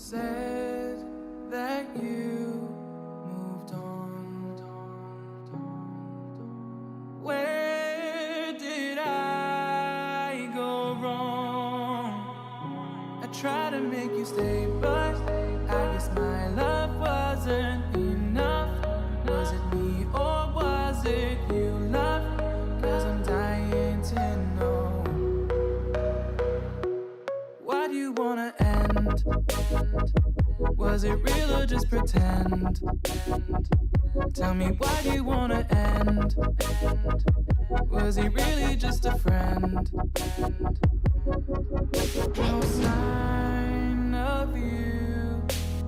said that you moved on. Where did I go wrong? I tried to make you stay, but I guess my love wasn't enough. Was it me or was it you, love? 'Cause I'm dying to know. Why do you wanna end? Was it real or just pretend? Tell me, why do you wanna end? Was he really just a friend? No sign of you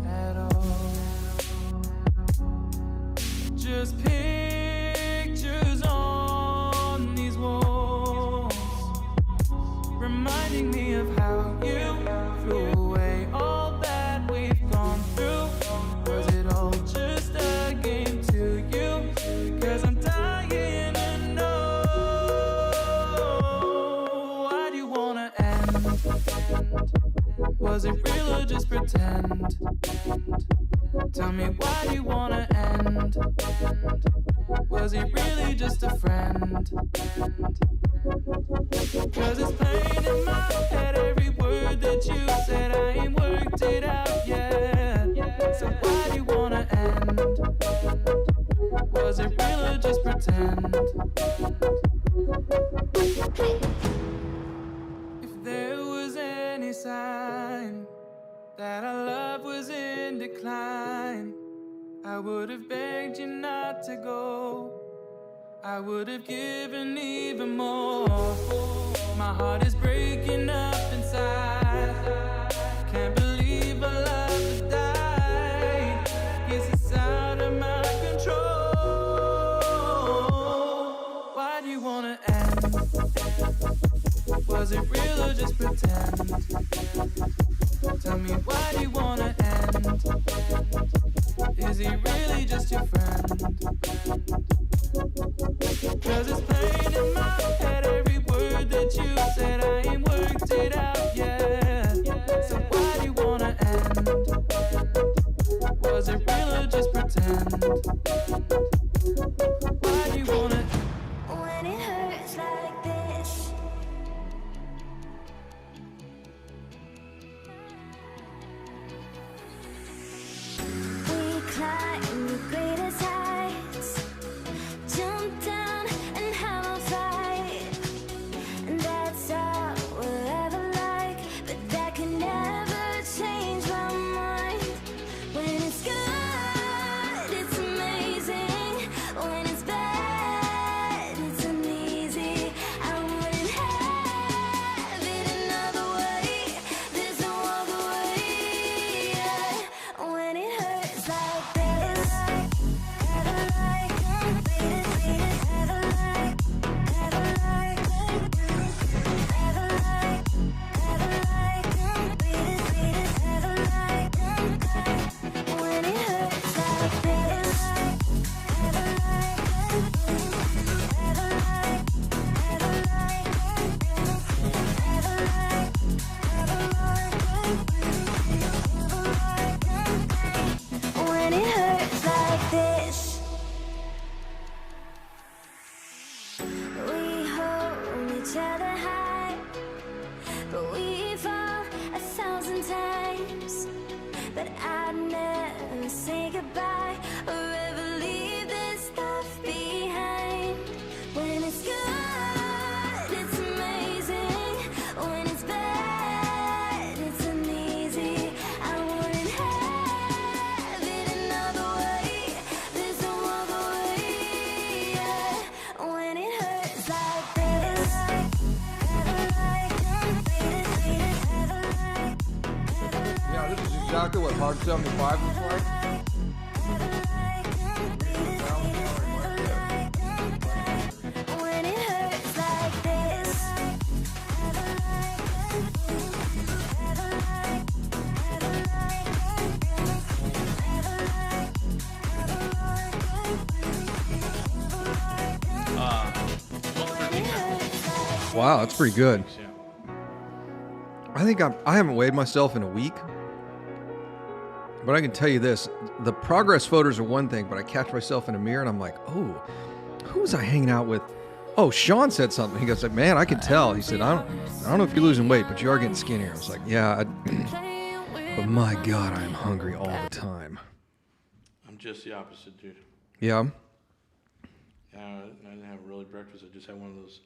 at all. Just pictures on these walls, reminding me of how you threw away all that we've gone through. Was it all just a game to you? 'Cause I'm dying to know. Why do you wanna end? Was it real or just pretend? Tell me, why do you wanna end? Was he really just a friend? 'Cause it's plain in my head, every word that you said, I ain't worked it out yet. So why do you wanna end? Was it real or just pretend? If there was any sign that our love was in decline, I would have begged you not to go. I would have given even more. My heart is breaking up inside. Can't believe our love has died. Guess it's out of my control. Why do you wanna end? Was it real or just pretend? Tell me, why do you wanna end? Is he really just your friend? 'Cause it's plain in my head, every word that you said, I ain't worked it out yet. So why do you wanna end? Was it real or just pretend? Why do you wanna end? When it hurts like this, we climb the greatest heights, jump down and have a fight, and that's all we'll ever like. But that can never change my mind. When it's good, it's amazing. When it's bad, it's uneasy. I wouldn't have it another way. There's no other way. When it hurts like this, ever like, ever like, ever like, ever like, ever like, ever like. When it hurts like this, ever like, ever like, ever like, ever like, ever like. When it hurts like this, we hold each other high, but we fall 1,000 times. But I'd never say goodbye or ever leave this stuff behind. When it's good, it's amazing. When it's bad, it's uneasy. I wouldn't have it another way. There's no other way. When it hurts like this, ever like, ever like. Yeah, this is exactly what Hard 75 was like. When it hurts like this, ever like, ever like, ever like, ever like, ever like. Wow, that's pretty good. I think I haven't weighed myself in a week. But I can tell you this, the progress photos are one thing, but I catch myself in a mirror and I'm like, oh, who was I hanging out with? Oh, Sean said something. He goes, like, man, I can tell. He said, I don't know if you're losing weight, but you are getting skinnier. I was like, yeah, but my God, I'm hungry all the time. I'm just the opposite, dude. Yeah? I didn't have really breakfast. I just had one of those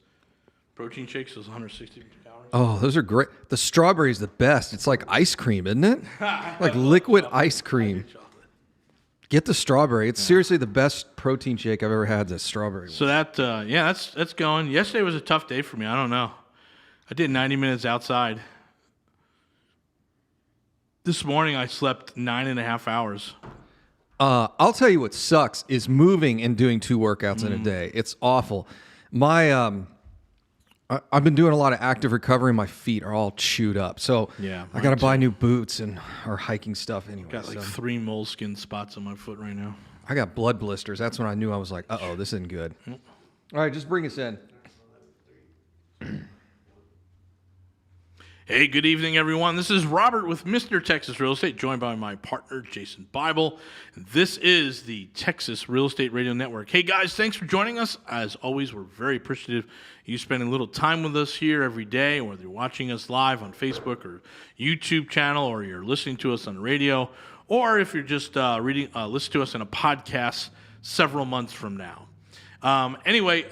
protein shakes, those 160 calories. Oh, those are great. The strawberry is the best. It's like ice cream, isn't it? Like liquid ice cream. Get the strawberry. It's seriously the best protein shake I've ever had. The strawberry one. So that's going. Yesterday was a tough day for me. I don't know. I did 90 minutes outside. This morning I slept 9.5 hours. I'll tell you what sucks is moving and doing 2 workouts in a day. It's awful. I've been doing a lot of active recovery. My feet are all chewed up. So Yeah, I got to buy new boots and or hiking stuff anyway. Got like 3 moleskin spots on my foot right now. I got blood blisters. That's when I knew I was like, uh-oh, this isn't good. All right, just bring us in. Hey, good evening, everyone. This is Robert with Mr. Texas Real Estate, joined by my partner, Jason Bible. This is the Texas Real Estate Radio Network. Hey, guys, thanks for joining us. As always, we're very appreciative of you spending a little time with us here every day, whether you're watching us live on Facebook or YouTube channel, or you're listening to us on the radio, or if you're just listening to us in a podcast several months from now. Anyway,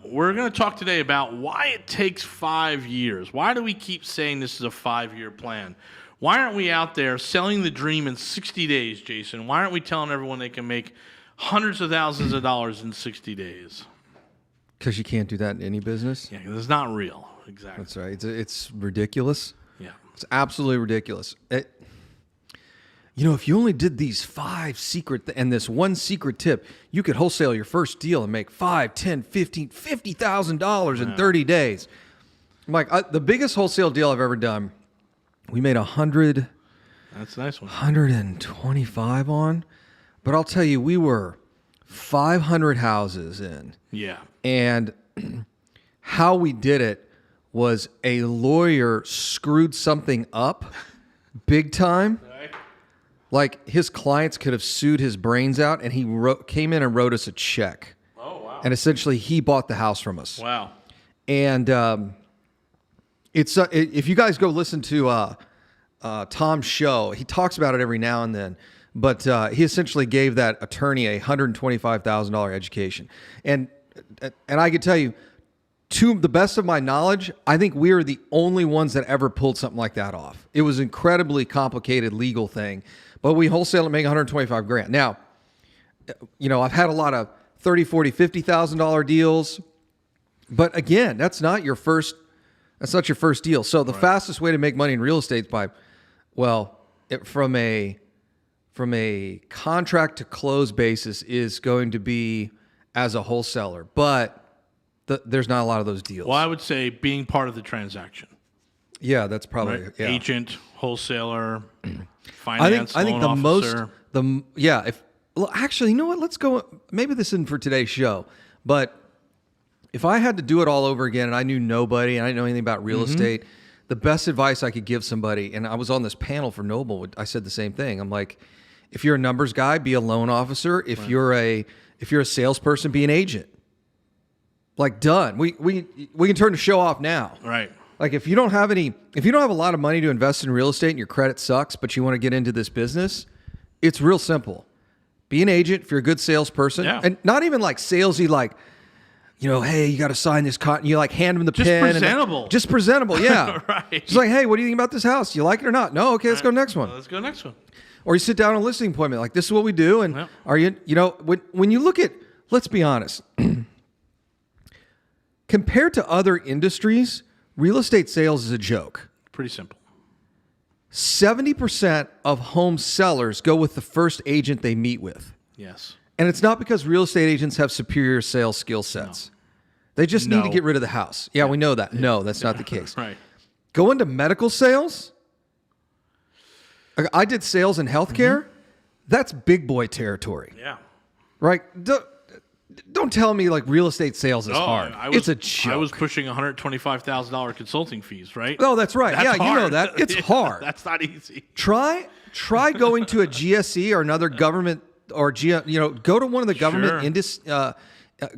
we're going to talk today about why it takes 5 years. Why do we keep saying this is a 5-year plan? Why aren't we out there selling the dream in 60 days, Jason? Why aren't we telling everyone they can make hundreds of thousands of dollars in 60 days? Because you can't do that in any business. Yeah, because it's not real. Exactly. That's right. It's ridiculous. Yeah. It's absolutely ridiculous. If you only did these 5 secret and this one secret tip, you could wholesale your first deal and make $5, $10, $15, $50,000 in 30 days. I'm like, the biggest wholesale deal I've ever done, we made 100. That's a nice one. 125 on, but I'll tell you, we were 500 houses in. Yeah. And how we did it was a lawyer screwed something up big time. Like, his clients could have sued his brains out, and he came in and wrote us a check. Oh, wow. And essentially, he bought the house from us. Wow. And if you guys go listen to Tom's show, he talks about it every now and then. But he essentially gave that attorney a $125,000 education. And I can tell you, to the best of my knowledge, I think we are the only ones that ever pulled something like that off. It was an incredibly complicated legal thing, but we wholesale and make $125,000. Now, I've had a lot of $30,000, $40,000, $50,000 deals, but again, that's not your first deal. So the fastest way to make money in real estate is from a contract to close basis is going to be as a wholesaler, but there's not a lot of those deals. Well, I would say being part of the transaction. Yeah, that's probably Right? yeah. Agent, wholesaler, finance, I think loan officer. Actually, you know what? Let's go. Maybe this isn't for today's show, but if I had to do it all over again and I knew nobody and I didn't know anything about real estate, the best advice I could give somebody, and I was on this panel for Noble, I said the same thing. I'm like, if you're a numbers guy, be a loan officer. If you're a salesperson, be an agent. Like, done. We can turn the show off now. Right. Like, if you don't have a lot of money to invest in real estate and your credit sucks, but you want to get into this business, it's real simple. Be an agent if you're a good salesperson. Yeah. And not even like salesy, like, hey, you got to sign this you like hand them the Just pen. presentable. Just presentable, yeah. Right. Just like, hey, what do you think about this house? You like it or not? No, okay, let's go next one. Well, let's go next one. Or you sit down on a listing appointment, like, this is what we do. And are you, when you look at, let's be honest, compared to other industries, real estate sales is a joke. Pretty simple. 70% of home sellers go with the first agent they meet with. Yes. And it's not because real estate agents have superior sales skill sets. No. They just need to get rid of the house. Yeah, we know that. No, that's not the case. Right. Go into medical sales. I did sales in healthcare. That's big boy territory. Yeah. Right? Don't tell me like real estate sales is Oh, hard. I was, It's a joke. I was pushing $125,000 consulting fees, right? Oh, that's right. That's yeah, you know hard. that. It's Yeah, hard. That's not easy. Try going to a GSE or another government or go to one of the government Sure.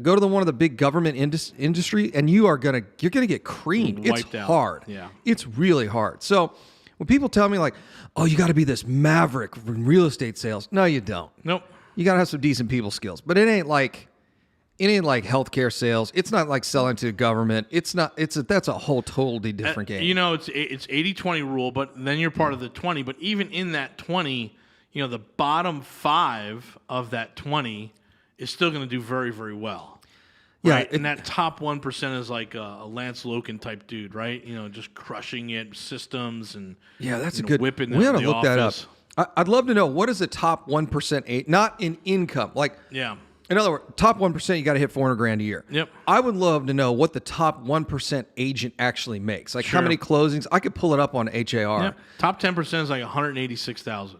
go to one of the big government industry, and you're gonna get creamed. It's Wiped out. hard. Yeah. It's really hard. So when people tell me like, "Oh, you got to be this maverick in real estate sales," no, you don't. Nope. You got to have some decent people skills, but it ain't like healthcare sales. It's not like selling to the government. It's not. That's a whole totally different game. You know, it's 80-20 rule, but then you're part of the 20. But even in that 20, the bottom 5 of that 20 is still going to do very, very well. Yeah, Right? And that top 1% is like a Lance Loken type dude, right? Just crushing it, systems and Yeah, that's a good. whipping We ought to the look that up. office. I'd love to know what is the top 1% not in income. Like, Yeah. in other words, top 1%, you got to hit $400,000 a year. Yep. I would love to know what the top 1% agent actually makes. Like how Sure. many closings. I could pull it up on HAR. Yep. Top 10% is like 186,000.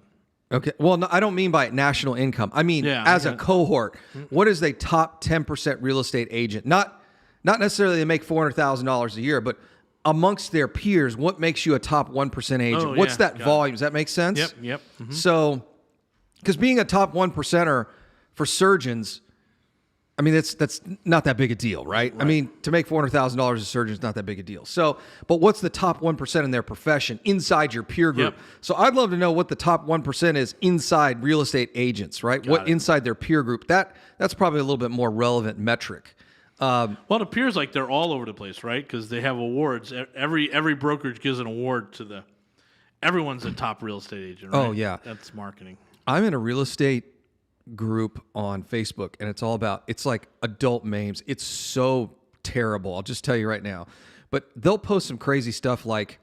Okay. Well, no, I don't mean by national income. I mean as a cohort. What is the top 10% real estate agent? Not necessarily they make $400,000 a year, but amongst their peers, what makes you a top 1% agent? Oh, What's yeah, that got volume? Does that make sense? Yep. Mhm. So, because being a top 1%er for surgeons, I mean, that's not that big a deal, right? I mean, to make $400,000 as a surgeon is not that big a deal. So, but what's the top 1% in their profession inside your peer group? Yep. So I'd love to know what the top 1% is inside real estate agents, right? What it. inside their peer group? That's probably a little bit more relevant metric. Well, it appears like they're all over the place, right? Because they have awards. Every brokerage gives an award to everyone's a top real estate agent, right? Oh, yeah. That's marketing. I'm in a real estate group on Facebook, and it's like adult memes. It's so terrible. I'll just tell you right now. But they'll post some crazy stuff like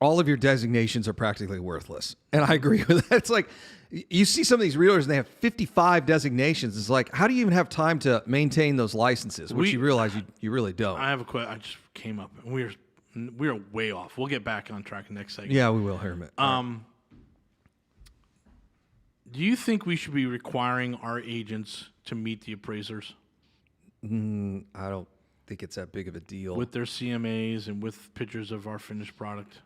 all of your designations are practically worthless. And I agree with that. It's like you see some of these realtors and they have 55 designations. It's like, how do you even have time to maintain those licenses? Which you realize you really don't. I have a question. I just came up. We're way off. We'll get back on track next segment. Yeah, we will, Hermit. Do you think we should be requiring our agents to meet the appraisers I don't think it's that big of a deal. with their CMAs and with pictures of our finished product?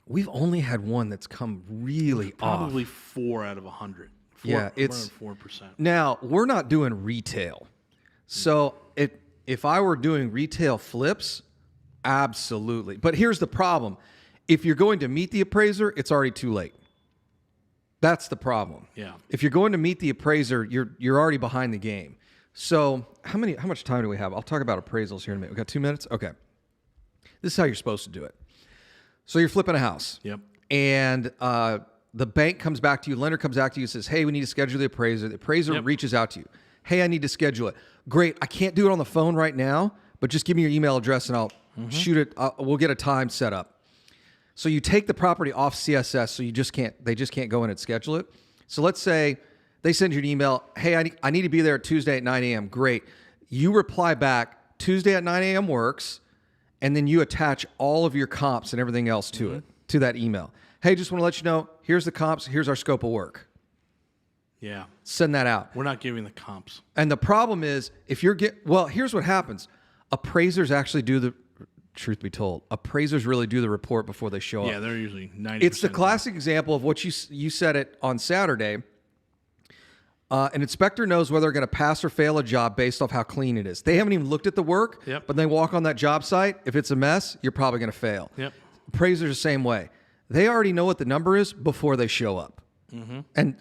We've only had one that's come really Probably off. 4 out of 100. Yeah, it's 4%. Now, we're not doing retail. So if I were doing retail flips, absolutely. But here's the problem. If you're going to meet the appraiser, it's already too late. That's the problem. Yeah. If you're going to meet the appraiser, you're already behind the game. So how much time do we have? I'll talk about appraisals here in a minute. We got 2 minutes? Okay. This is how you're supposed to do it. So you're flipping a house. Yep. And the bank comes back to you, lender comes back to you and says, hey, we need to schedule the appraiser. The appraiser reaches out to you. Hey, I need to schedule it. Great. I can't do it on the phone right now, but just give me your email address and I'll shoot it. We'll get a time set up. So you take the property off CSS, so they just can't go in and schedule it. So let's say they send you an email, hey, I need to be there Tuesday at 9 a.m. Great. You reply back, Tuesday at 9 a.m. works, and then you attach all of your comps and everything else to it, to that email. Hey, just want to let you know, here's the comps, here's our scope of work. Yeah. Send that out. We're not giving the comps. And the problem is, here's what happens. Appraisers actually do the, truth be told, appraisers really do the report before they show Yeah, up. they're usually 90%. It's the classic example of what you said it on Saturday. An inspector knows whether they're going to pass or fail a job based off how clean it is. They haven't even looked at the work, but they walk on that job site. If it's a mess, you're probably going to fail. Yep. Appraisers the same way. They already know what the number is before they show up. And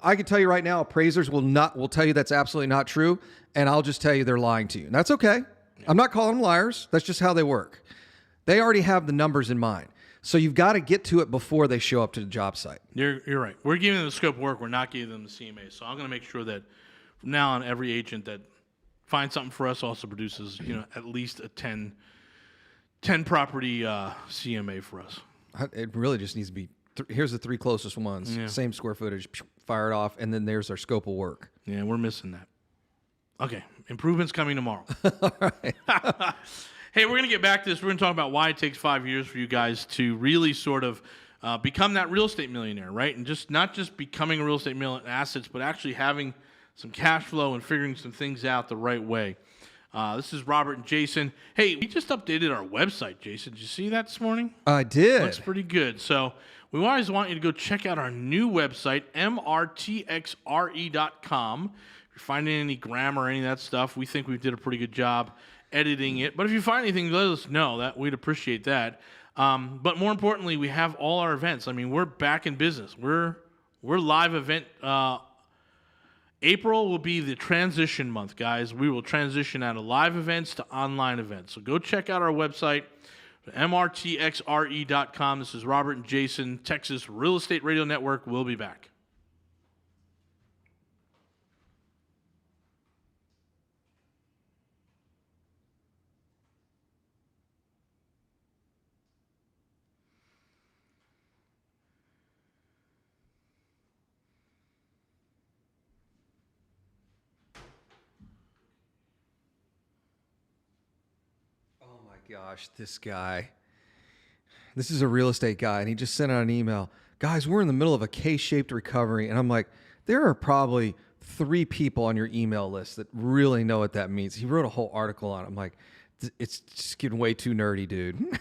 I can tell you right now, appraisers will tell you that's absolutely not true, and I'll just tell you they're lying to you. And that's okay. I'm not calling them liars. That's just how they work. They already have the numbers in mind. So you've got to get to it before they show up to the job site. You're right. We're giving them the scope of work. We're not giving them the CMA. So I'm going to make sure that from now on, every agent that finds something for us also produces, at least a 10 property CMA for us. It really just needs to be, here's the 3 closest ones, same square footage, fire it off, and then there's our scope of work. Yeah, we're missing that. Okay, improvements coming tomorrow. All right. Hey, we're going to get back to this. We're going to talk about why it takes 5 years for you guys to really sort of become that real estate millionaire, right? And not just becoming a real estate millionaire in assets, but actually having some cash flow and figuring some things out the right way. This is Robert and Jason. Hey, we just updated our website, Jason. Did you see that this morning? I did. Looks pretty good. So we always want you to go check out our new website, mrtxre.com. If you're finding any grammar or any of that stuff, we think we did a pretty good job editing it. But if you find anything, let us know. That we'd appreciate that. But more importantly, we have all our events. I mean, we're back in business. We're live event. April will be the transition month, guys. We will transition out of live events to online events. So go check out our website, mrtxre.com. This is Robert and Jason, Texas Real Estate Radio Network. We'll be back. Gosh, this guy. This is a real estate guy, and he just sent out an email. Guys, we're in the middle of a K-shaped recovery, and I'm like, there are probably 3 people on your email list that really know what that means. He wrote a whole article on it. I'm like, it's just getting way too nerdy, dude.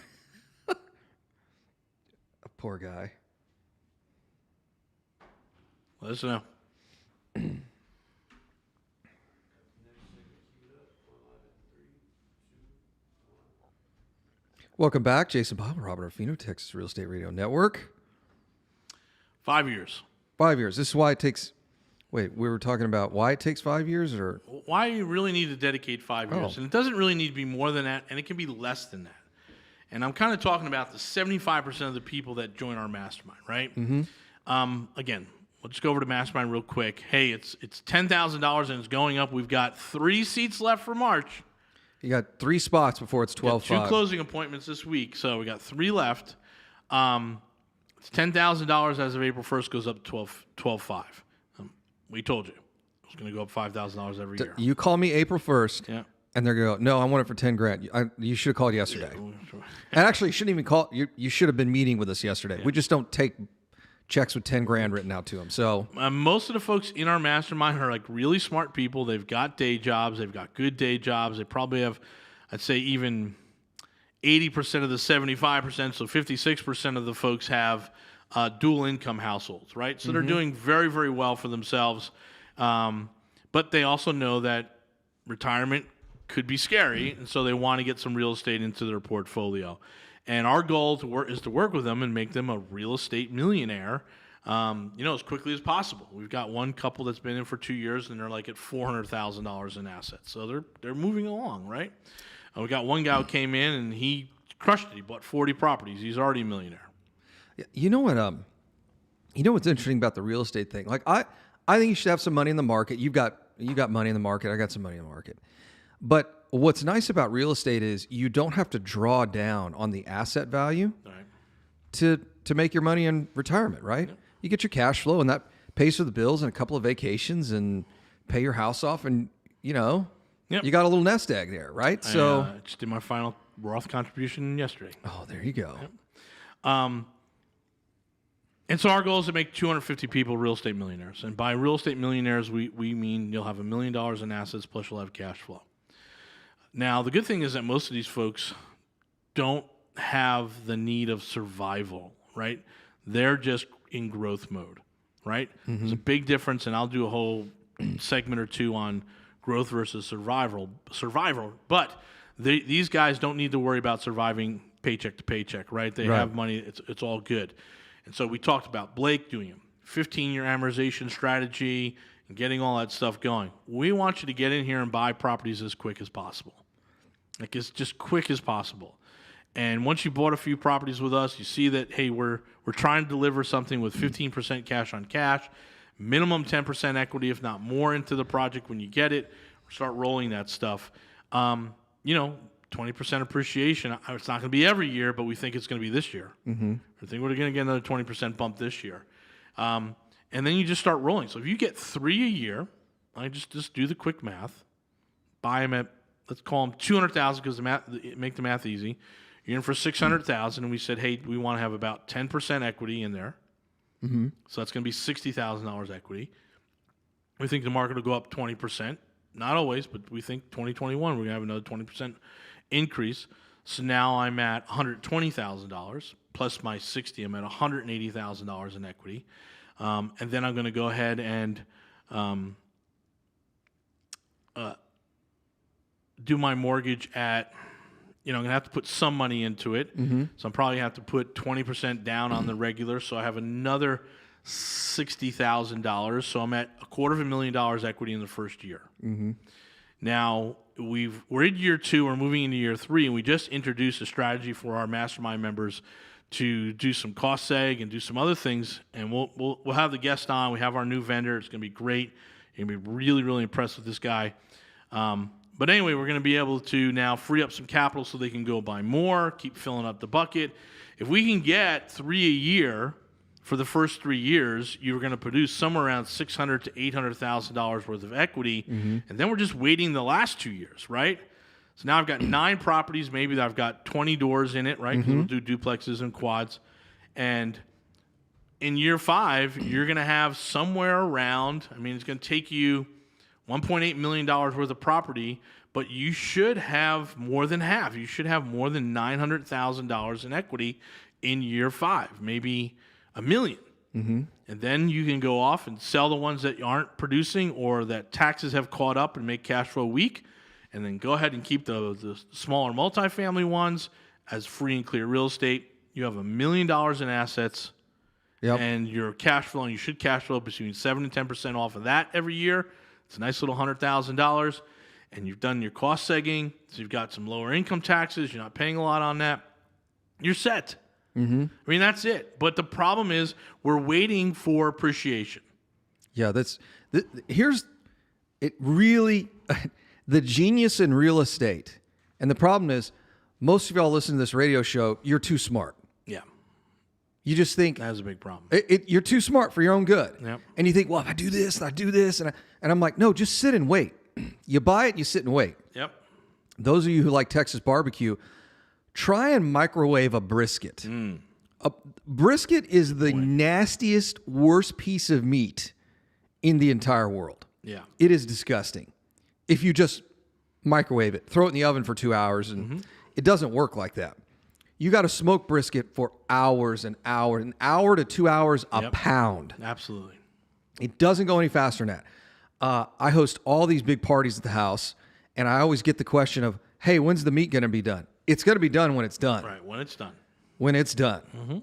Poor guy. Let us know. Welcome back, Jason Bible, Robert Orfino, Texas Real Estate Radio Network. 5 years. 5 years. This is why it takes. Wait, we were talking about why it takes 5 years, or Why you really need to dedicate 5 years. And it doesn't really need to be more than that, and it can be less than that. And I'm kind of talking about the 75% of the people that join our mastermind, right? Mm-hmm. Again, we'll just go over to mastermind real quick. Hey, it's $10,000 and it's going up. We've got 3 seats left for March. you got 3 spots before it's 12. 2 closing appointments this week, so we got 3 left. It's $10,000 as of April 1st, goes up to $12,500. We told you it was going to go up $5,000 every year. You call me April 1st, Yeah. and they're going to go, no, I want it for $10,000. You should have called yesterday. And actually, you shouldn't even call. You should have been meeting with us yesterday. We just don't take checks with $10,000 written out to them. So most of the folks in our mastermind are like really smart people. They've got day jobs. They've got good day jobs. They probably have, I'd say, even 80% of the 75%, so 56% of the folks have dual income households, right? So they're doing very, very well for themselves. But they also know that retirement could be scary, and so they want to get some real estate into their portfolio. And our goal is to work with them and make them a real estate millionaire, as quickly as possible. We've got one couple that's been in for 2 years, and they're like at $400,000 in assets. So they're moving along, right? We got one guy who came in, and he crushed it. He bought 40 properties. He's already a millionaire. you know what? What's interesting about the real estate thing? Like I think you should have some money in the market. You got money in the market. I got some money in the market. But what's nice about real estate is you don't have to draw down on the asset value to make your money in retirement, right? Yep. You get your cash flow, and that pays for the bills and a couple of vacations and pay your house off, and you got a little nest egg there, right? I just did my final Roth contribution yesterday. Oh, there you go. Yep. And so our goal is to make 250 people real estate millionaires. And by real estate millionaires, we mean you'll have $1 million in assets, plus you'll have cash flow. Now, the good thing is that most of these folks don't have the need of survival, right? They're just in growth mode, right? There's a big difference, and I'll do a whole segment or 2 on growth versus survival. But these guys don't need to worry about surviving paycheck to paycheck, right? They have money. It's all good. And so we talked about Blake doing a 15-year amortization strategy and getting all that stuff going. We want you to get in here and buy properties as quick as possible. Like, it's just quick as possible. And once you bought a few properties with us, you see that, hey, we're trying to deliver something with 15% cash on cash, minimum 10% equity, if not more, into the project when you get it. Start rolling that stuff. 20% appreciation. It's not going to be every year, but we think it's going to be this year. I think we're going to get another 20% bump this year. And then you just start rolling. So if you get 3 a year, I just do the quick math. Buy them at, let's call them 200,000 because make the math easy. You're in for 600,000, and we said, hey, we want to have about 10% equity in there. So that's going to be $60,000 equity. We think the market will go up 20%. Not always, but we think 2021 we're going to have another 20% increase. So now I'm at $120,000 plus my 60. I'm at $180,000 in equity. And then I'm going to go ahead and do my mortgage at, I'm going to have to put some money into it. So I'm probably going to have to put 20% down on the regular. So I have another $60,000. So I'm at $250,000 equity in the first year. Now we're in year 2. We're moving into year 3, and we just introduced a strategy for our mastermind members to do some cost seg and do some other things. And we'll have the guest on. We have our new vendor. It's going to be great. You're going to be really, really impressed with this guy. But anyway, we're going to be able to now free up some capital so they can go buy more, keep filling up the bucket. If we can get 3 a year for the first 3 years, you're going to produce somewhere around $600,000 to $800,000 worth of equity, and then we're just waiting the last 2 years, right? So now I've got 9 properties, maybe I've got 20 doors in it, right? 'Cause we'll do duplexes and quads, and in year 5, you're going to have somewhere around, it's going to take you $1.8 million worth of property, but you should have more than half. You should have more than $900,000 in equity in year 5, maybe $1 million. And then you can go off and sell the ones that aren't producing or that taxes have caught up and make cash flow weak, and then go ahead and keep the smaller multifamily ones as free and clear real estate. You have $1 million in assets, and your cash flow, and you should cash flow between 7 and 10% off of that every year. It's a nice little $100,000, and you've done your cost segging, so you've got some lower income taxes. You're not paying a lot on that. You're set. That's it. But the problem is we're waiting for appreciation. Yeah, here's it really the genius in real estate. And the problem is most of y'all listen to this radio show, you're too smart. Yeah. You just think that's a big problem. You're too smart for your own good. Yep. And you think, well, if I do this and I do this, and I'm like, no, just sit and wait. You buy it, you sit and wait. Yep. Those of you who like Texas barbecue, try and microwave a brisket. A brisket is the nastiest, worst piece of meat in the entire world. Yeah. It is disgusting. If you just microwave it, throw it in the oven for 2 hours, and it doesn't work like that. You got to smoke brisket for hours and hours, an hour to 2 hours a pound. Absolutely. It doesn't go any faster than that. I host all these big parties at the house, and I always get the question of, hey, when's the meat going to be done? It's going to be done when it's done. Right, when it's done. When it's done.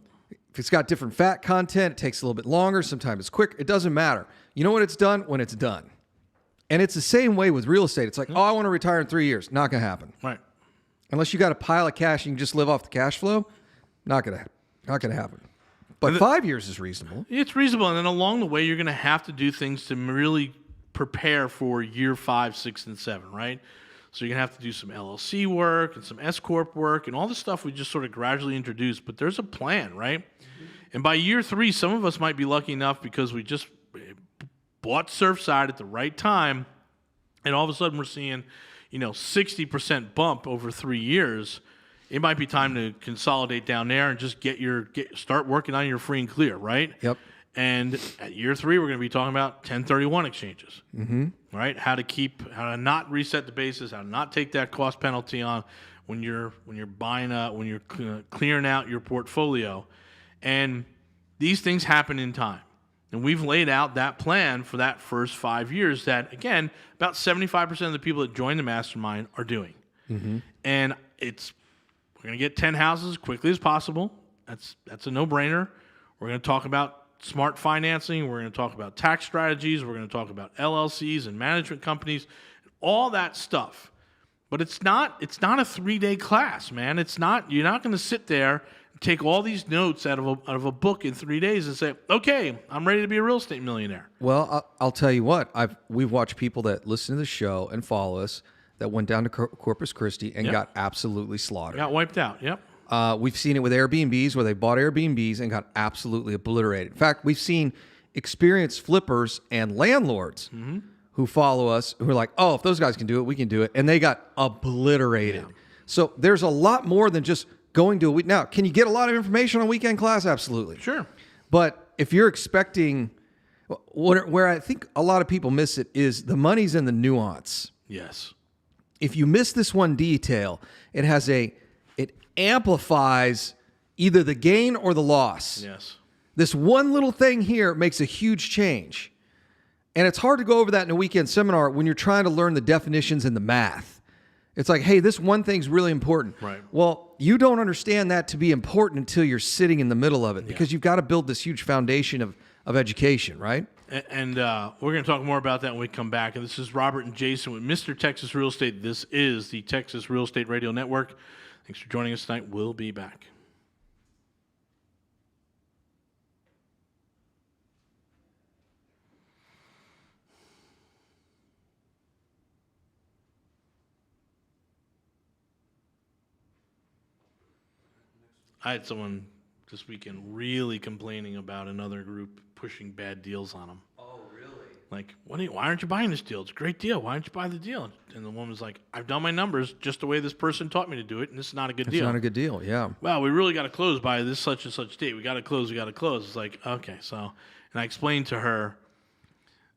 If it's got different fat content, it takes a little bit longer. Sometimes it's quick. It doesn't matter. You know when it's done? When it's done. And it's the same way with real estate. It's like, oh, I want to retire in 3 years. Not going to happen. Right. Unless you got a pile of cash and you can just live off the cash flow, not going to happen. But 5 years is reasonable. It's reasonable. And then along the way, you're going to have to do things to really prepare for year 5, 6, and 7, right? So you're going to have to do some LLC work and some S-Corp work and all the stuff we just sort of gradually introduced. But there's a plan, right? And by year 3, some of us might be lucky enough because we just bought Surfside at the right time, and all of a sudden we're seeing, 60% bump over 3 years. It might be time to consolidate down there and just start working on your free and clear, right? Yep. And at year 3, we're going to be talking about 1031 exchanges, right? How to not reset the basis, how to not take that cost penalty on when you're clearing out your portfolio, and these things happen in time. And we've laid out that plan for that first 5 years that, again, about 75% of the people that join the mastermind are doing. And we're going to get 10 houses as quickly as possible. That's a no-brainer. We're going to talk about smart financing. We're going to talk about tax strategies. We're going to talk about LLCs and management companies, all that stuff. But it's not a 3-day class, man. You're not going to sit there and take all these notes out of a book in 3 days and say, okay, I'm ready to be a real estate millionaire. Well, I'll tell you what. We've watched people that listen to the show and follow us that went down to Corpus Christi and got absolutely slaughtered. Got wiped out, yep. We've seen it with Airbnbs where they bought Airbnbs and got absolutely obliterated. In fact, we've seen experienced flippers and landlords who follow us who are like, oh, if those guys can do it, we can do it. And they got obliterated. Yeah. So there's a lot more than just going to a week. Now, can you get a lot of information on weekend class? Absolutely. Sure. But if you're expecting, Where I think a lot of people miss it is the money's in the nuance. Yes. If you miss this one detail, it amplifies either the gain or the loss. Yes. This one little thing here makes a huge change. And it's hard to go over that in a weekend seminar when you're trying to learn the definitions and the math. It's like, hey, this one thing's really important. Right. Well, you don't understand that to be important until you're sitting in the middle of it because you've got to build this huge foundation of education, right? And we're going to talk more about that when we come back. And this is Robert and Jason with Mr. Texas Real Estate. This is the Texas Real Estate Radio Network. Thanks for joining us tonight. We'll be back. I had someone this weekend really complaining about another group pushing bad deals on them. Oh, really? Like, why aren't you buying this deal? It's a great deal. Why don't you buy the deal? And the woman's like, I've done my numbers just the way this person taught me to do it, and this is not a good deal. It's not a good deal, yeah. Well, we really got to close by this such and such date. We got to close. It's like, okay, so, and I explained to her,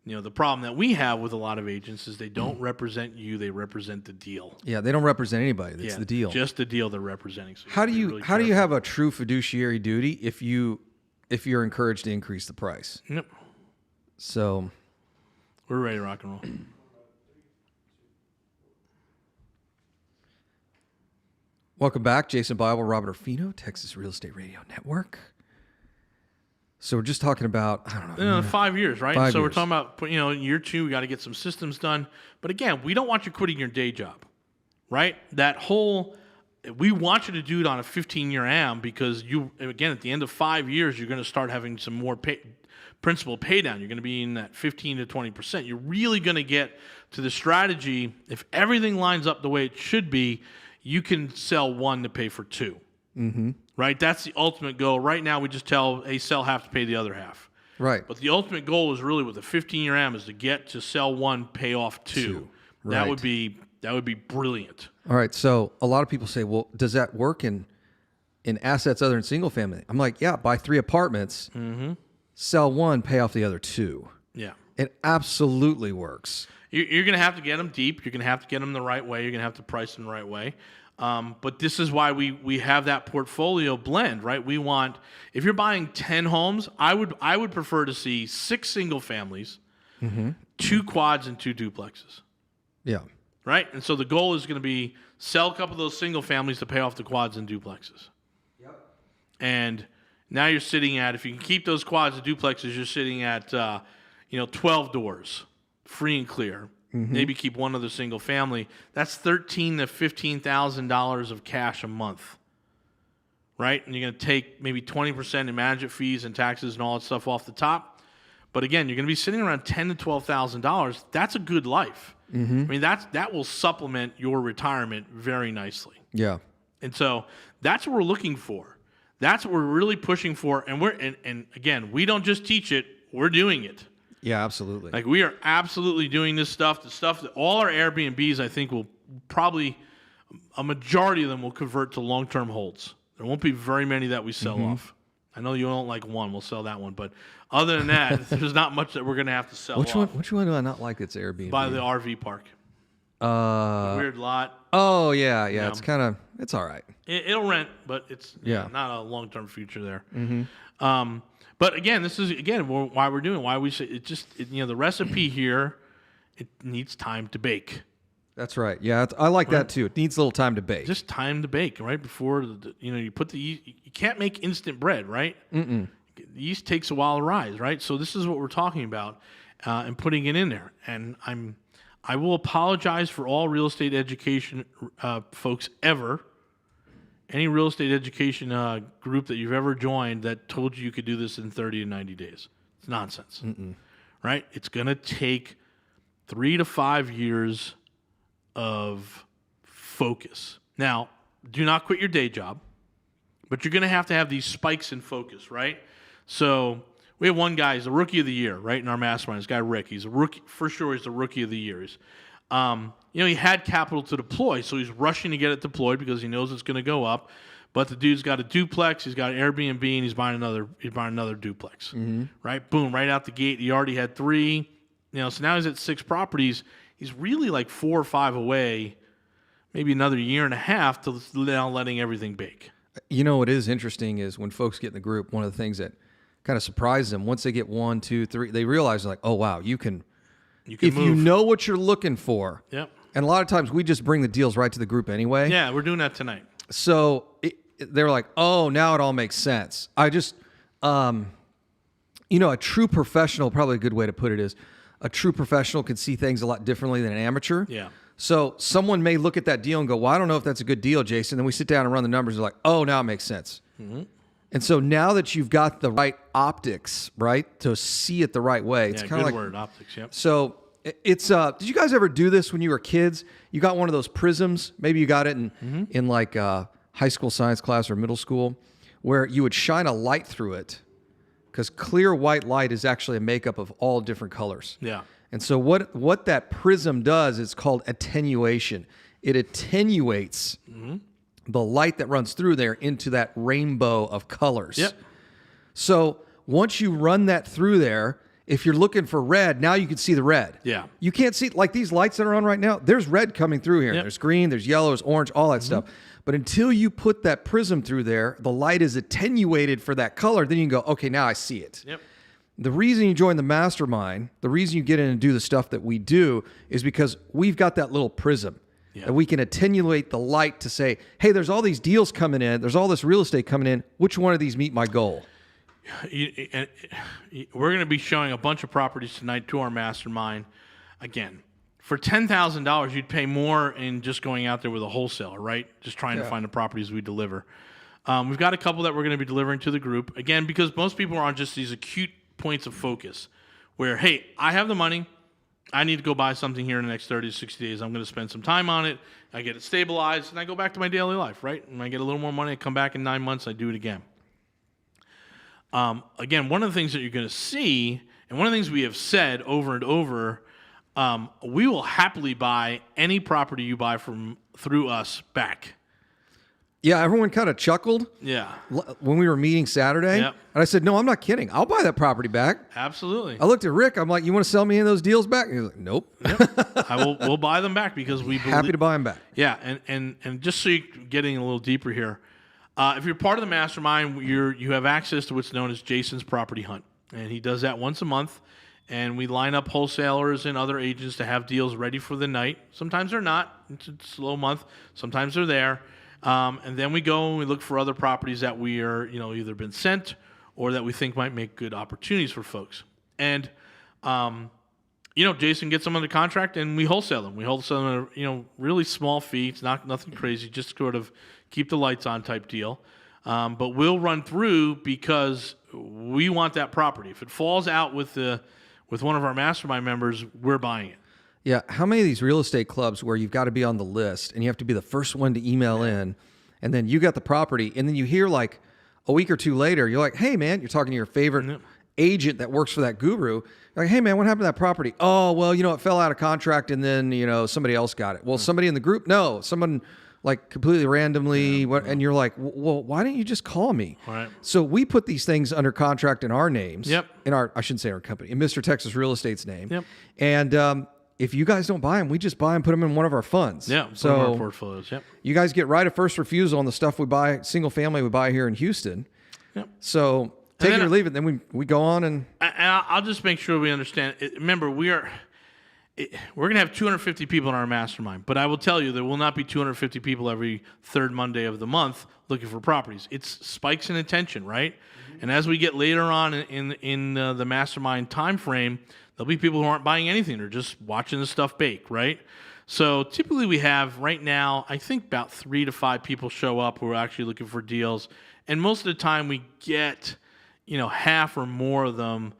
the problem that we have with a lot of agents is they don't represent you; they represent the deal. Yeah, they don't represent anybody. That's the deal. Just the deal they're representing. So how do you have a true fiduciary duty if you're encouraged to increase the price? Yep. So we're ready to rock and roll. Welcome back, Jason Bible, Robert Orfino, Texas Real Estate Radio Network. So we're just talking about, I don't know. 5 years, right? 5 so years. we're talking about, in year 2, we got to get some systems done. But again, we don't want you quitting your day job, right? We want you to do it on a 15-year AM because again, at the end of 5 years, you're going to start having some more principal pay down. You're going to be in that 15 to 20%. You're really going to get to the strategy. If everything lines up the way it should be, you can sell one to pay for two. Mm-hmm. Right? That's the ultimate goal. Right now, we just tell, hey, sell half to pay the other half. Right. But the ultimate goal is really with a 15-year AM is to get to sell one, pay off two. Right. That would be brilliant. All right. So a lot of people say, well, does that work in assets other than single family? I'm like, yeah, buy 3 apartments, sell one, pay off the other 2. Yeah. It absolutely works. You're going to have to get them deep. You're going to have to get them the right way. You're going to have to price them the right way. But this is why we have that portfolio blend, right? We want, if you're buying 10 homes, I would prefer to see 6 single families, 2 quads, and 2 duplexes. Yeah. Right? And so the goal is going to be sell a couple of those single families to pay off the quads and duplexes. Yep. And now you're sitting at, if you can keep those quads and duplexes, you're sitting at 12 doors, free and clear. Maybe keep one other single family. That's $13,000 to $15,000 of cash a month, right? And you're going to take maybe 20% in management fees and taxes and all that stuff off the top. But again, you're going to be sitting around $10,000 to $12,000. That's a good life. I mean, that will supplement your retirement very nicely. Yeah. And so that's what we're looking for. That's what we're really pushing for. And again, we don't just teach it; we're doing it. Yeah, absolutely. Like, we are absolutely doing this stuff. The stuff that all our Airbnbs, I think, will probably, a majority of them will convert to long-term holds. There won't be very many that we sell off. I know you don't like one. We'll sell that one. But other than that, there's not much that we're going to have to sell Which off. Which one do I not like that's Airbnb? By the RV park. Weird lot. Oh, yeah. It's kind of, it's all right. It'll rent, but it's Yeah. not a long-term future there. But again, this is why we're doing. Why we say the recipe here. It needs time to bake. That's right. Yeah, I like that too. It needs a little time to bake. Just time to bake, right? Before you put the yeast. You can't make instant bread, right? The yeast takes a while to rise, right? So this is what we're talking about, and putting it in there. And I will apologize for all real estate education folks ever. Any real estate education group that you've ever joined that told you could do this in 30 to 90 days. It's nonsense, right? It's going to take 3 to 5 years of focus. Now, do not quit your day job, but you're going to have these spikes in focus, right? So we have one guy, he's the rookie of the year, right, in our mastermind. This guy, Rick, he's a rookie. For sure, he's the rookie of the year. he had capital to deploy, so he's rushing to get it deployed because he knows it's going to go up. But the dude's got a duplex, he's got an Airbnb, and he's buying another duplex. Right? Boom, right out the gate. He already had 3. So now he's at 6 properties. He's really like 4 or 5 away, maybe another year and a half to now letting everything bake. What is interesting is when folks get in the group, one of the things that kind of surprises them, once they get 1, 2, 3, they realize like, oh wow, you can if move. You know what you're looking for. Yep. And a lot of times we just bring the deals right to the group anyway. Yeah, we're doing that tonight. So they're like, oh, now it all makes sense. I just, a true professional, probably a good way to put it is, a true professional can see things a lot differently than an amateur. Yeah. So someone may look at that deal and go, well, I don't know if that's a good deal, Jason. Then we sit down and run the numbers and they're like, oh, now it makes sense. And so now that you've got the right optics, right, to see it the right way, it's kind of like word, optics. Yep. So it's did you guys ever do this when you were kids? You got one of those prisms. Maybe you got it in like high school science class or middle school, where you would shine a light through it, because clear white light is actually a makeup of all different colors. Yeah. And so what that prism does is called attenuation. It attenuates the light that runs through there into that rainbow of colors. Yep. So once you run that through there, if you're looking for red, now you can see the red. Yeah. You can't see, like these lights that are on right now, there's red coming through here. Yep. There's green, there's yellow, there's orange, all that stuff. But until you put that prism through there, the light is attenuated for that color, then you can go, okay, now I see it. Yep. The reason you join the mastermind, the reason you get in and do the stuff that we do is because we've got that little prism. Yeah. That we can attenuate the light to say, hey, there's all these deals coming in. There's all this real estate coming in. Which one of these meet my goal? We're going to be showing a bunch of properties tonight to our mastermind. Again, for $10,000, you'd pay more in just going out there with a wholesaler, right? Just trying to find the properties we deliver. We've got a couple that we're going to be delivering to the group. Again, because most people are on just these acute points of focus where, hey, I have the money. I need to go buy something here in the next 30 to 60 days. I'm going to spend some time on it. I get it stabilized, and I go back to my daily life, right? And I get a little more money. I come back in 9 months. I do it again. Again, one of the things that you're going to see, and one of the things we have said over and over, we will happily buy any property you buy through us back. Yeah, everyone kind of chuckled. Yeah. When we were meeting Saturday. Yep. And I said, no, I'm not kidding. I'll buy that property back. Absolutely. I looked at Rick. I'm like, you want to sell me any of those deals back? And he was like, nope. Yep. We'll buy them back because we believe. Happy to buy them back. Yeah, and just so you're getting a little deeper here, if you're part of the mastermind, you have access to what's known as Jason's Property Hunt. And he does that once a month. And we line up wholesalers and other agents to have deals ready for the night. Sometimes they're not. It's a slow month. Sometimes they're there. And then we go and we look for other properties that we are, either been sent or that we think might make good opportunities for folks. And, Jason gets them under contract and we wholesale them. We wholesale them at a, really small fee. It's nothing crazy, just sort of keep the lights on type deal. But we'll run through because we want that property. If it falls out with one of our mastermind members, we're buying it. Yeah. How many of these real estate clubs where you've got to be on the list and you have to be the first one to email in, and then you got the property, and then you hear like a week or two later, you're like, hey, man, you're talking to your favorite agent that works for that guru. You're like, hey, man, what happened to that property? Oh, well, it fell out of contract and then, somebody else got it. Well, somebody in the group? No, someone like completely randomly. And you're like, well, why didn't you just call me? Right. So we put these things under contract in our names. Yep. I shouldn't say our company, in Mr. Texas Real Estate's name. Yep. And, if you guys don't buy them, we just buy them, put them in one of our funds. Yeah, so one of our portfolios. Yep. You guys get right of first refusal on the stuff we buy, single family we buy here in Houston. Yep. So take it or leave it. Then we go on and I'll just make sure we understand. Remember, we're going to have 250 people in our mastermind, but I will tell you there will not be 250 people every third Monday of the month looking for properties. It's spikes in attention, right? Mm-hmm. And as we get later on in the mastermind time frame, there'll be people who aren't buying anything. They're just watching the stuff bake, right? So typically we have right now, I think about 3 to 5 people show up who are actually looking for deals. And most of the time we get, half or more of them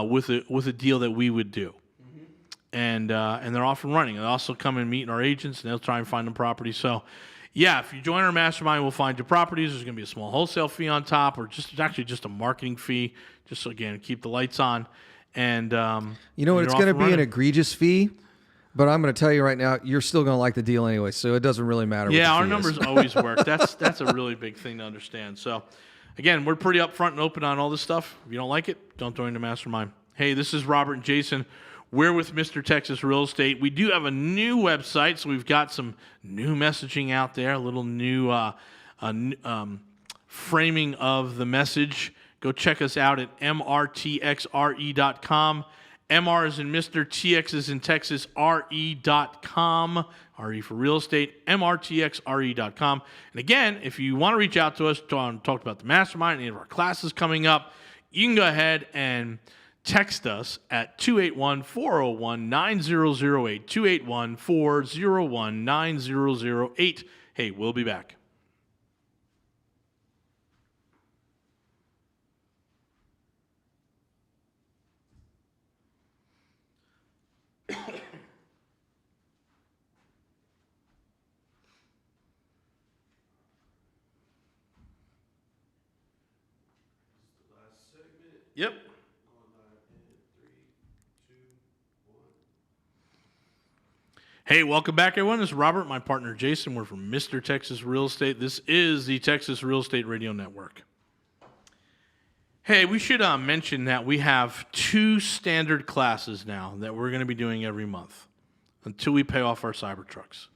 with a deal that we would do. Mm-hmm. And they're off and running. They also come and meet our agents, and they'll try and find them properties. So, yeah, if you join our mastermind, we'll find you properties. There's going to be a small wholesale fee on top, or just a marketing fee, just so, again, keep the lights on. And it's going to be an egregious fee. But I'm going to tell you right now, you're still going to like the deal anyway, so it doesn't really matter. Yeah, what our the fee numbers is. always work. That's a really big thing to understand. So, again, we're pretty upfront and open on all this stuff. If you don't like it, don't join the mastermind. Hey, this is Robert and Jason. We're with Mr. Texas Real Estate. We do have a new website, so we've got some new messaging out there, a little new framing of the message. Go check us out at mrtxre.com. MR is in Mr. TX is in Texas, RE.com. RE for real estate, mrtxre.com. And again, if you want to reach out to us, talk about the mastermind, any of our classes coming up, you can go ahead and text us at 281-401-9008, 281-401-9008. Hey, we'll be back. Yep. Hey, welcome back, everyone. This is Robert, my partner Jason. We're from Mr. Texas Real Estate. This is the Texas Real Estate Radio Network. Hey, we should mention that we have 2 standard classes now that we're going to be doing every month until we pay off our Cybertrucks.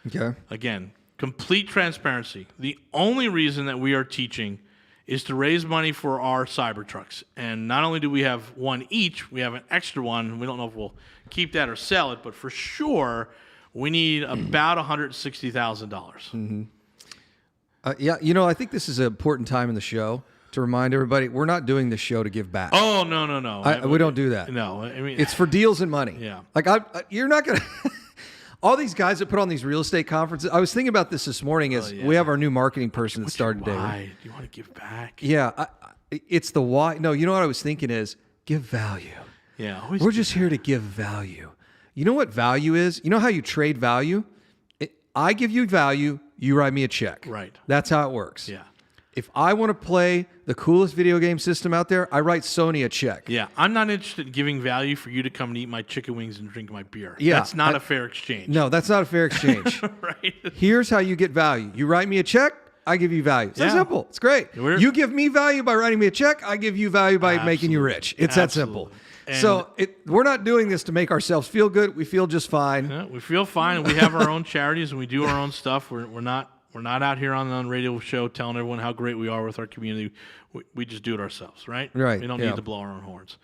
Okay. Again, complete transparency. The only reason that we are teaching is to raise money for our Cybertrucks. And not only do we have one each, we have an extra one. We don't know if we'll keep that or sell it, but for sure, we need about $160,000. Yeah, I think this is an important time in the show to remind everybody we're not doing this show to give back. Oh, no. We don't do that. No, I mean, it's for deals and money. Yeah. Like you're not gonna. All these guys that put on these real estate conferences. I was thinking about this morning as we have our new marketing person that started today. Why? Do you want to give back? Yeah, it's the why. No, you know what I was thinking is give value. Yeah, we're just here to give value. You know what value is? You know how you trade value? I give you value, you write me a check. Right. That's how it works. Yeah. If I want to play the coolest video game system out there, I write Sony a check. Yeah, I'm not interested in giving value for you to come and eat my chicken wings and drink my beer. Yeah, that's not a fair exchange. No, that's not a fair exchange. Right? Here's how you get value. You write me a check, I give you value. It's that Yeah. simple. It's great. You give me value by writing me a check, I give you value by making you rich. It's that simple. And so we're not doing this to make ourselves feel good. We feel just fine. Yeah, we feel fine, and we have our own charities, and we do our own stuff. We're not out here on the radio show telling everyone how great we are with our community. We just do it ourselves, right? Right. We don't need to blow our own horns.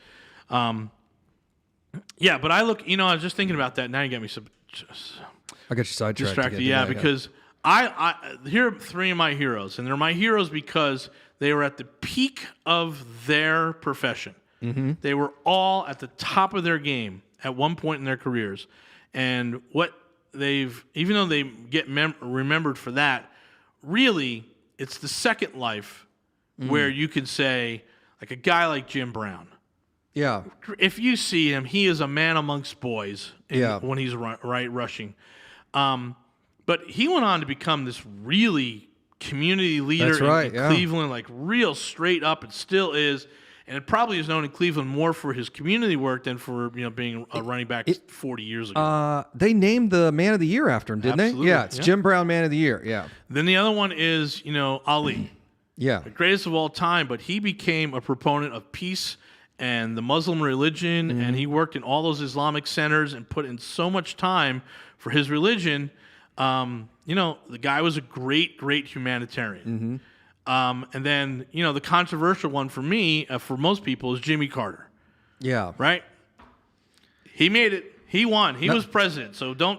Yeah, but I was just thinking about that. Now you got me I got you sidetracked. distracted. again, Yeah, didn't I? because I here are 3 of my heroes, and they're my heroes because they were at the peak of their profession. Mm-hmm. They were all at the top of their game at one point in their careers, and what even though they get remembered for that, really it's the second life where you can say, like a guy like Jim Brown. Yeah. If you see him, he is a man amongst boys when he's rushing. But he went on to become this really community leader in Cleveland, like real straight up, and still is. And it probably is known in Cleveland more for his community work than for being a running back 40 years ago. They named the Man of the Year after him, didn't Absolutely, they? Yeah, it's Jim Brown Man of the Year. Yeah. Then the other one is Ali. Yeah. The greatest of all time, but he became a proponent of peace and the Muslim religion, and he worked in all those Islamic centers and put in so much time for his religion. The guy was a great, great humanitarian. And then, the controversial one for me, for most people, is Jimmy Carter. Yeah. Right? He made it. He won. He was president. So don't,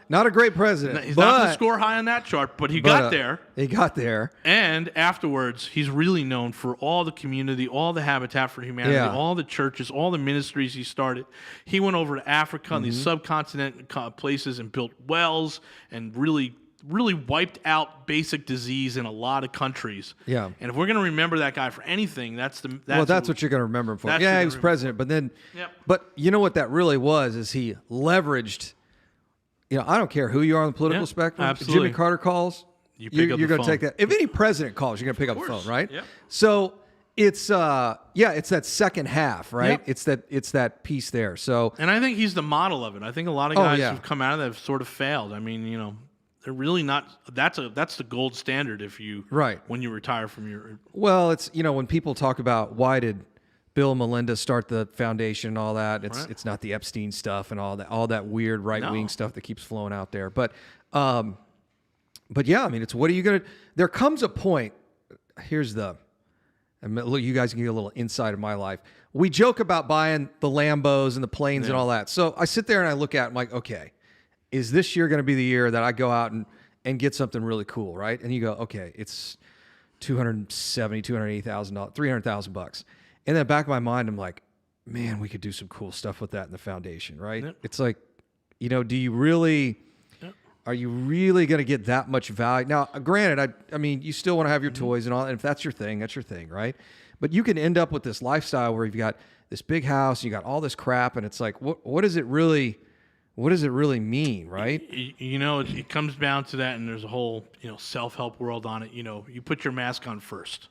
not a great president. He's not going to score high on that chart, but he got there. He got there. And afterwards, he's really known for all the community, all the Habitat for Humanity, all the churches, all the ministries he started. He went over to Africa and these subcontinent places and built wells and really wiped out basic disease in a lot of countries. Yeah. And if we're going to remember that guy for anything, that's what you're going to remember him for. Yeah, he was president, but then, but you know what that really was is he leveraged. I don't care who you are on the political spectrum. Absolutely. If Jimmy Carter calls, you're going to take that. If any president calls, you're going to pick up the phone, right? Yep. So It's it's that second half, right? Yep. It's that piece there. So, And I think he's the model of it. I think a lot of guys yeah. who've come out of that have sort of failed. I mean, they're really not. That's the gold standard if you when you retire from your. Well, it's when people talk about why did Bill and Melinda start the foundation and all that, it's not the Epstein stuff and all that weird right wing stuff that keeps flowing out there. But yeah, I mean, it's what are you gonna? There comes a point. Here's the. And look, you guys can get a little insight of my life. We joke about buying the Lambos and the planes and all that. So I sit there and I look at it, I'm like, okay, is this year going to be the year that I go out and get something really cool, right? And you go, okay, it's $280,000, $300,000. And in the back of my mind, I'm like, man, we could do some cool stuff with that in the foundation, right? Yep. It's like, do you really... Are you really going to get that much value? Now, granted, I mean, you still want to have your toys and all, and if that's your thing, right? But you can end up with this lifestyle where you've got this big house, you got all this crap, and it's like, what does it really mean, right? It comes down to that, and there's a whole self-help world on it. You put your mask on first.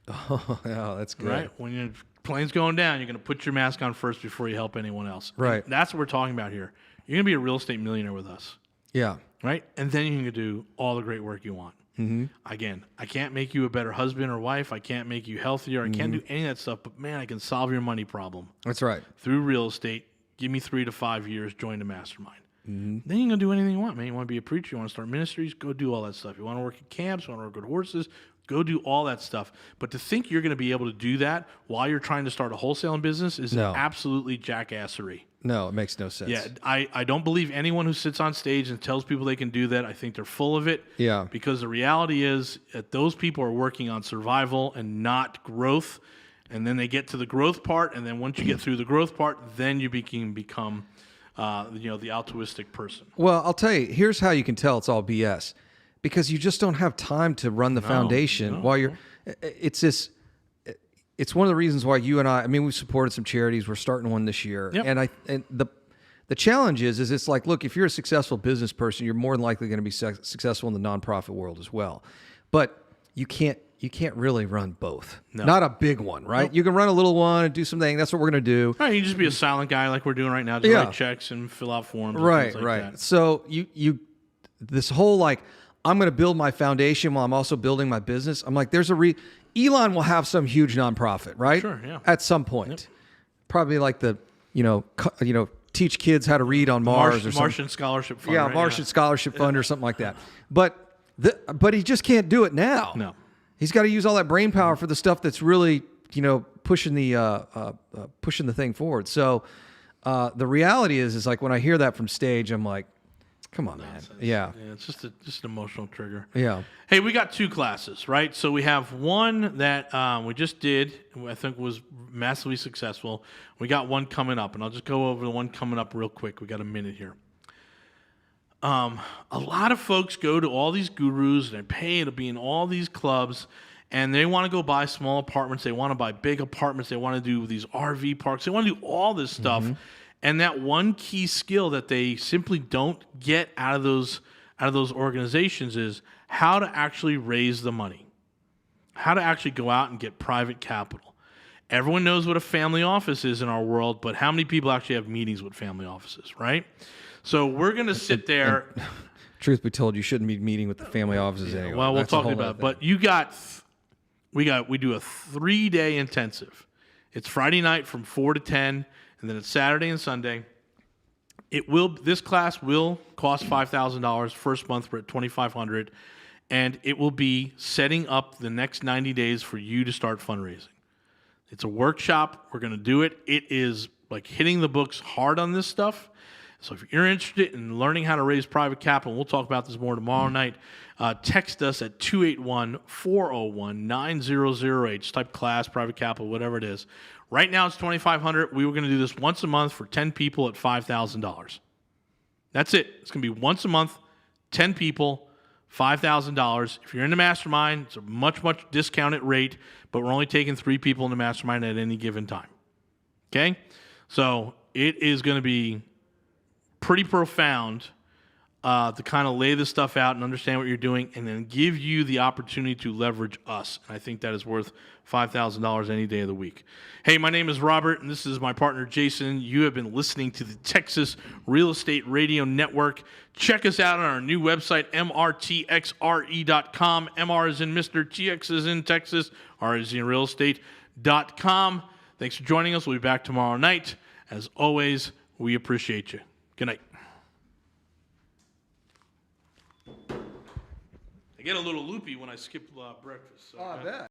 Oh, yeah, that's good. Right? When your plane's going down, you're going to put your mask on first before you help anyone else. Right. And that's what we're talking about here. You're going to be a real estate millionaire with us. Yeah. Right? And then you can do all the great work you want. Mm-hmm. Again, I can't make you a better husband or wife. I can't make you healthier. I can't do any of that stuff. But, man, I can solve your money problem. That's right. Through real estate. Give me 3 to 5 years. Join the mastermind. Mm-hmm. Then you can do anything you want, man. You want to be a preacher. You want to start ministries. Go do all that stuff. You want to work at camps. You want to work with horses. Go do all that stuff. But to think you're going to be able to do that while you're trying to start a wholesaling business is absolutely jackassery. No, it makes no sense. Yeah, I don't believe anyone who sits on stage and tells people they can do that. I think they're full of it. Yeah. Because the reality is that those people are working on survival and not growth. And then they get to the growth part, and then once you get through the growth part, then you become the altruistic person. Well, I'll tell you, here's how you can tell it's all BS. Because you just don't have time to run the foundation while you're. It's one of the reasons why you and I mean, we've supported some charities. We're starting one this year, and the challenge is it's like, look, if you're a successful business person, you're more than likely going to be successful in the nonprofit world as well. But you can't really run both. No. Not a big one, right? Nope. You can run a little one and do something. That's what we're going to do. Right, you can just be a silent guy like we're doing right now. Just write checks and fill out forms. Right, and like that. So you this whole like. I'm going to build my foundation while I'm also building my business. I'm like, Elon will have some huge nonprofit, right? Sure, yeah. At some point. Yep. Probably like the, teach kids how to read on Mars or something. Martian Scholarship Fund. Yeah, right? Martian Scholarship Fund or something like that. But he just can't do it now. No. He's got to use all that brain power for the stuff that's really, pushing the thing forward. So the reality is like when I hear that from stage, I'm like, come on, man. Yeah. It's just an emotional trigger. Yeah. Hey, we got 2 classes, right? So we have one that we just did, I think was massively successful. We got one coming up, and I'll just go over the one coming up real quick. We got a minute here. A lot of folks go to all these gurus, and they pay to be in all these clubs, and they want to go buy small apartments. They want to buy big apartments. They want to do these RV parks. They want to do all this stuff. Mm-hmm. And that one key skill that they simply don't get out of those organizations is how to actually raise the money, how to actually go out and get private capital. Everyone knows what a family office is in our world, but how many people actually have meetings with family offices, right? So we're going to sit there. Truth be told, you shouldn't be meeting with the family offices anyway. Well, we'll talk about it. But we do a 3-day intensive. It's Friday night from 4 to 10. And then it's Saturday and Sunday. This class will cost $5,000. First month we're at $2,500, and it will be setting up the next 90 days for you to start fundraising. It's a workshop. We're going to do it. It is like hitting the books hard on this stuff. So if you're interested in learning how to raise private capital, we'll talk about this more tomorrow night. Text us at 281-401-9008. Just type class, private capital, whatever it is. Right now it's $2,500. We were going to do this once a month for 10 people at $5,000. That's it. It's going to be once a month, 10 people, $5,000. If you're in the mastermind, it's a much, much discounted rate, but we're only taking 3 people in the mastermind at any given time. Okay? So it is going to be pretty profound to kind of lay this stuff out and understand what you're doing, and then give you the opportunity to leverage us. And I think that is worth $5,000 any day of the week. Hey, my name is Robert, and this is my partner, Jason. You have been listening to the Texas Real Estate Radio Network. Check us out on our new website, mrtxre.com. MR is in Mr. TX is in Texas. R is in real estate.com. Thanks for joining us. We'll be back tomorrow night. As always, we appreciate you. Good night. I get a little loopy when I skip breakfast. So I bet.